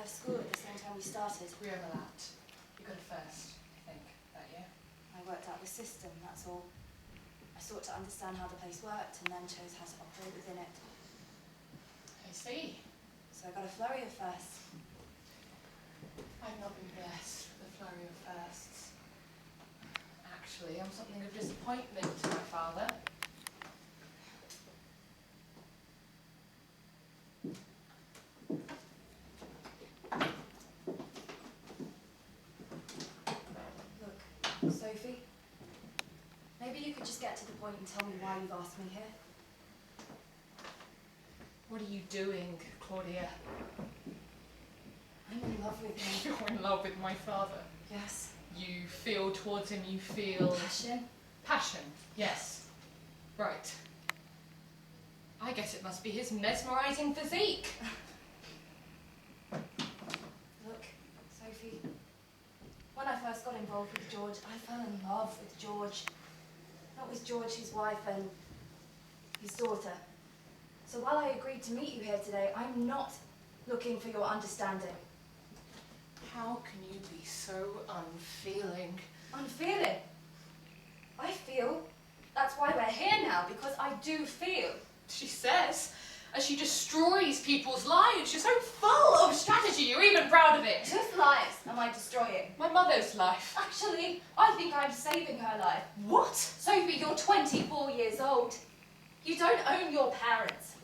left school at the same time we started. We overlapped. You got it first, I think, that year. I worked out the system, that's all. I sought to understand how the place worked and then chose how to operate within it. I see. So I got a flurry of firsts. I've not been blessed with a flurry of firsts. Actually, I'm something of disappointment to my father. Look, Sophie, maybe you could just get to the point and tell me why you've asked me here. What are you doing, Claudia? I'm in love with him. You're in love with my father. Yes. You feel towards him, you feel... Passion? Passion, yes. Right. I guess it must be his mesmerizing physique. Look, Sophie, when I first got involved with George, I fell in love with George. Not with George, his wife, and his daughter. So while I agreed to meet you here today, I'm not looking for your understanding. How can you be so unfeeling? Unfeeling? I feel. That's why we're here now, because I do feel. She says, as she destroys people's lives. You're so full of strategy, you're even proud of it. Whose lives am I destroying? My mother's life. Actually, I think I'm saving her life. What? Sophie, you're 24 years old. You don't own your parents.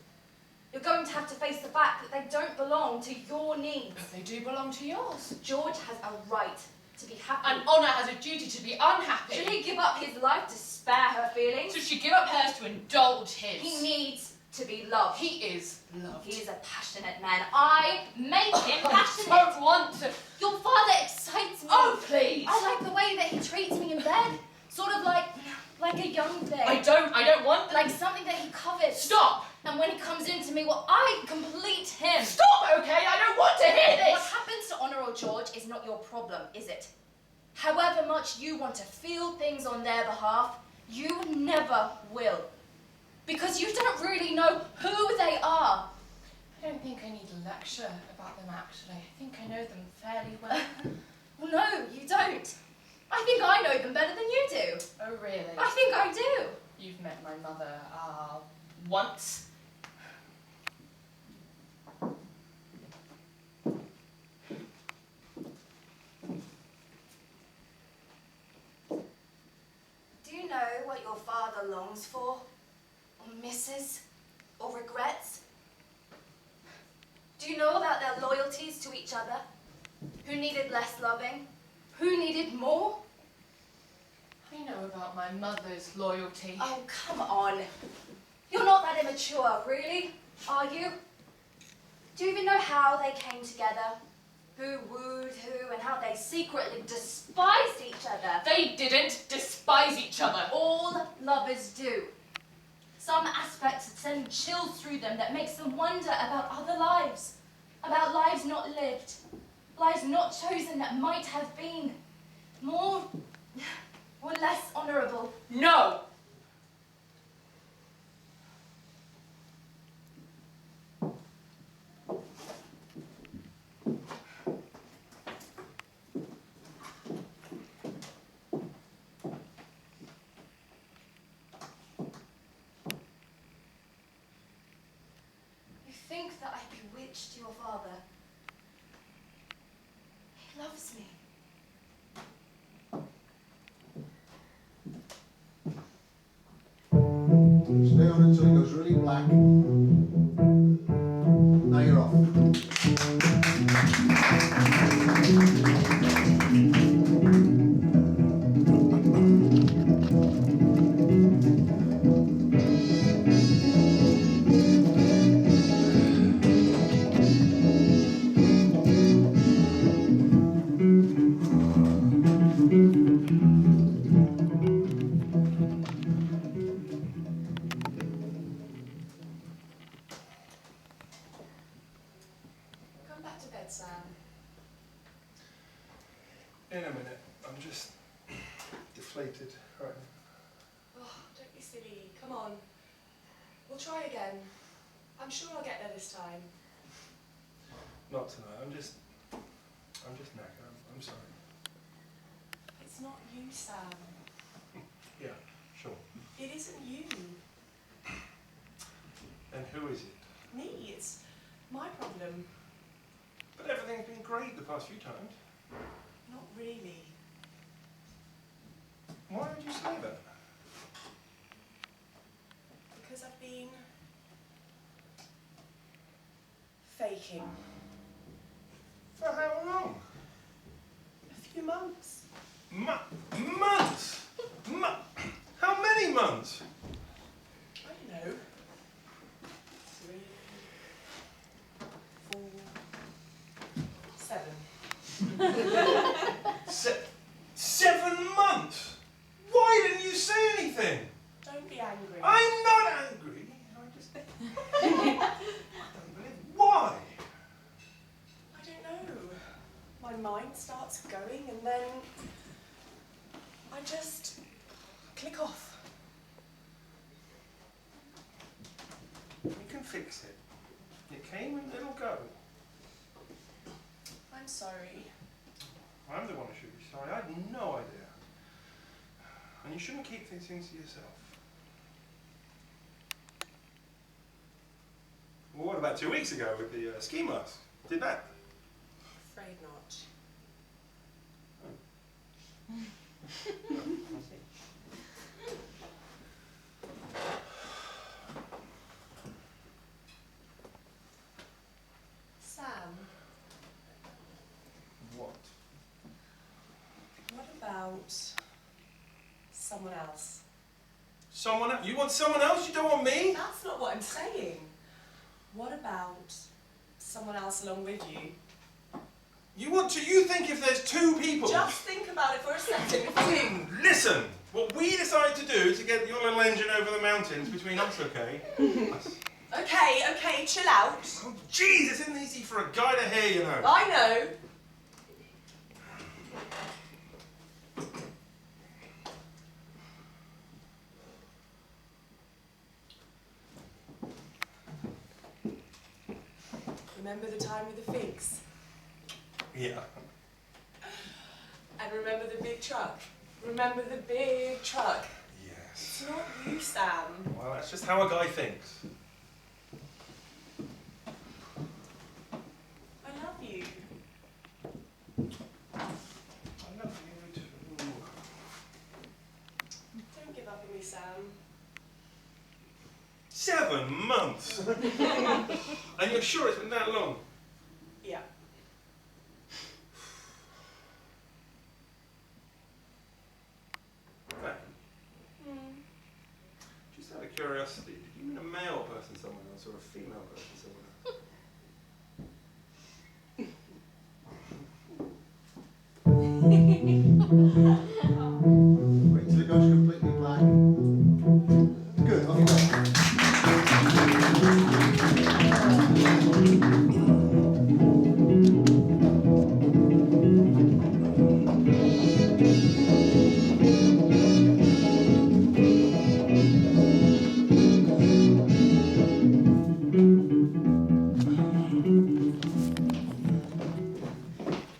You're going to have to face the fact that they don't belong to your needs. But they do belong to yours. George has a right to be happy. And Honor has a duty to be unhappy. Should he give up his life to spare her feelings? Should she give up hers to indulge his? He needs to be loved. He is loved. He is a passionate man. I make him passionate. I don't want to. Your father excites me. Oh, please. I like the way that he treats me in bed. Sort of like a young thing. I don't want that. Like something that he covets. Stop. And when he comes into me, well, I complete him. Stop, okay? I don't want to hear this. What happens to Honor or George is not your problem, is it? However much you want to feel things on their behalf, you never will. Because you don't really know who they are. I don't think I need a lecture about them, actually. I think I know them fairly well. Well, no, you don't. I think I know them better than you do. Oh, really? I think I do. You've met my mother, once. Do you know what your father longs for? Or misses? Or regrets? Do you know about their loyalties to each other? Who needed less loving? Who needed more? I know about my mother's loyalty. Oh, come on. You're not that immature, really, are you? Do you even know how they came together? Who wooed who and how they secretly despised each other? They didn't despise each other. All lovers do. Some aspects send chills through them that makes them wonder about other lives, about lives not lived, lives not chosen that might have been more or less honourable. No! You think that I bewitched your father? He loves me. Stay on until it goes really black. Now you're off. Come back to bed, Sam. In a minute. I'm just deflated right now. Oh, don't be silly. Come on. We'll try again. I'm sure I'll get there this time. Not tonight. I'm just I'm just knackered. I'm sorry. It's not you, Sam. Yeah, sure. It isn't you. Then who is it? Me. It's my problem. But everything's been great the past few times. Not really. Why would you say that? Because I've been faking. For how long? A few months. Months? How many months? I don't know. 3, 4, 7. 7 months? Why didn't you say anything? Don't be angry. I'm not angry. I just... I don't believe... Why? I don't know. My mind starts going and then I just click off. You can fix it. It came and it'll go. I'm sorry. I'm the one who should be sorry. I had no idea. And you shouldn't keep these things to yourself. Well, what about 2 weeks ago with the ski mask? Did that? Afraid not. Sam, What? what about someone else? Someone else? You want someone else? You don't want me? That's not what I'm saying. What about someone else along with you? You think if there's 2 people... Just think about it for a second. Listen! What we decided to do to get your little engine over the mountains between us, okay? Us. Okay, chill out. Oh, jeez, it isn't easy for a guy to hear, you know. I know. Remember the time with the figs? Yeah. And remember the big truck? Remember the big truck? Yes. It's not you, Sam. Well, that's just how a guy thinks. I love you. I love you too. Don't give up on me, Sam. 7 months! And you're sure it's been that long? Yeah. Right. Just out of curiosity, did you mean a male person somewhere else or a female person somewhere else? Wait till it goes completely black. Good, off you go.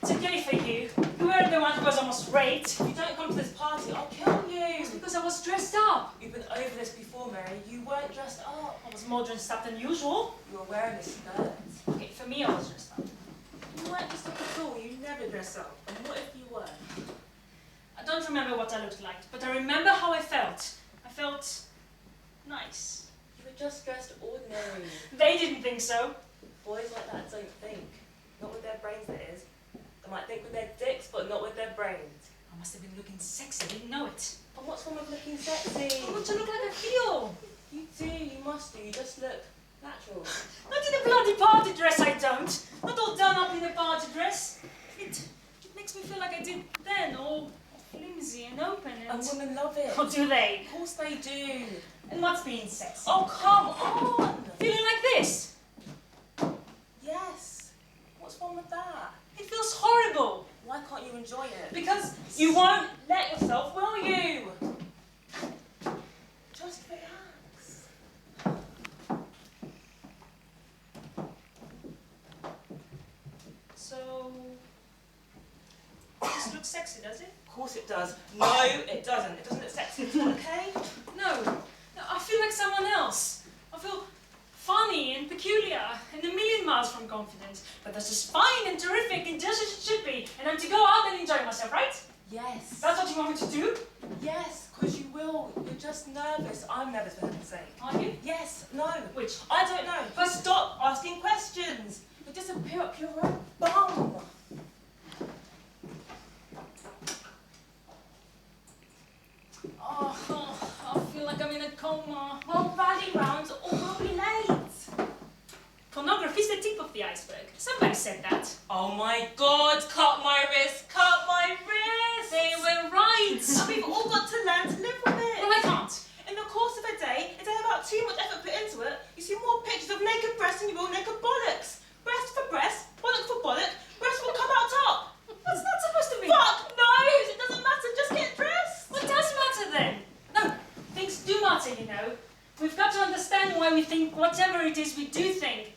It's okay for you. You weren't the one who was almost raped. If you don't come to this party, I'll kill you. It's because I was dressed up. You've been over this before, Mary. You weren't dressed up. I was more dressed up than usual. You were wearing a skirt. Okay, for me, I was dressed up. You weren't dressed up at all. You never dress up. And what if you were? I don't remember what I looked like, but I remember how I felt. I felt nice. You were just dressed ordinary. They didn't think so. Boys like that don't think. Not with their brains, that is. They might think with their dicks, but not with their brains. I must have been looking sexy. I didn't know it. And what's wrong with looking sexy? I want to look like I feel. You do, you must do. You just look natural. Not in a bloody party dress, I don't. Not all done up in a party dress. It makes me feel like I did then, all flimsy and open And women love it. Oh, do they? Of course they do. And what's being sexy? Oh, come on! Feeling like this? Yes. What's wrong with that? It feels horrible. Why can't you enjoy it? Because you won't let yourself, will you? Just relax. So, look sexy, does it? Of course it does. No, it doesn't. It doesn't look sexy, okay? No, I feel like someone else. I feel funny and peculiar and a million miles from confident. But that's just fine and terrific and just as it should be. And I'm to go out and enjoy myself, right? Yes. That's what you want me to do? Yes, because you will. You're just nervous. I'm nervous for heaven's sake. Are you? Yes, no. Which? I don't know. But stop asking questions. You disappear up your own bum. Oh, I feel like I'm in a coma. Well, rally round or we'll be late. Pornography's the tip of the iceberg. Somebody said that. Oh my God, cut my wrist, cut my wrist. They were right. And we've all got to learn to live with it. Well, I can't. In the course of a day, if there's about too much effort put into it, you see more pictures of naked breasts than you will naked bollocks. Breast for breast, bollock for bollock, breast will come out top. What's that supposed to mean? Fuck knows, it doesn't matter, just get dressed. What does matter then? No, things do matter, you know. We've got to understand why we think whatever it is we do think.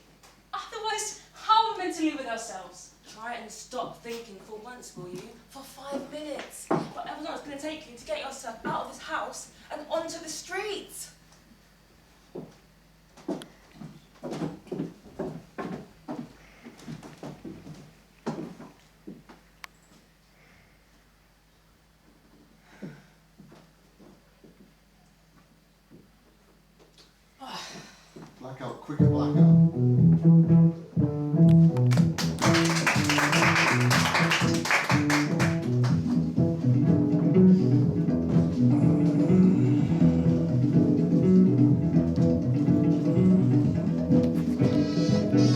Otherwise, how are we meant to live with ourselves? Try and stop thinking for once, will you? For 5 minutes. Whatever long it's going to take you to get yourself out of this house and onto the streets. Blackout, quicker blackout.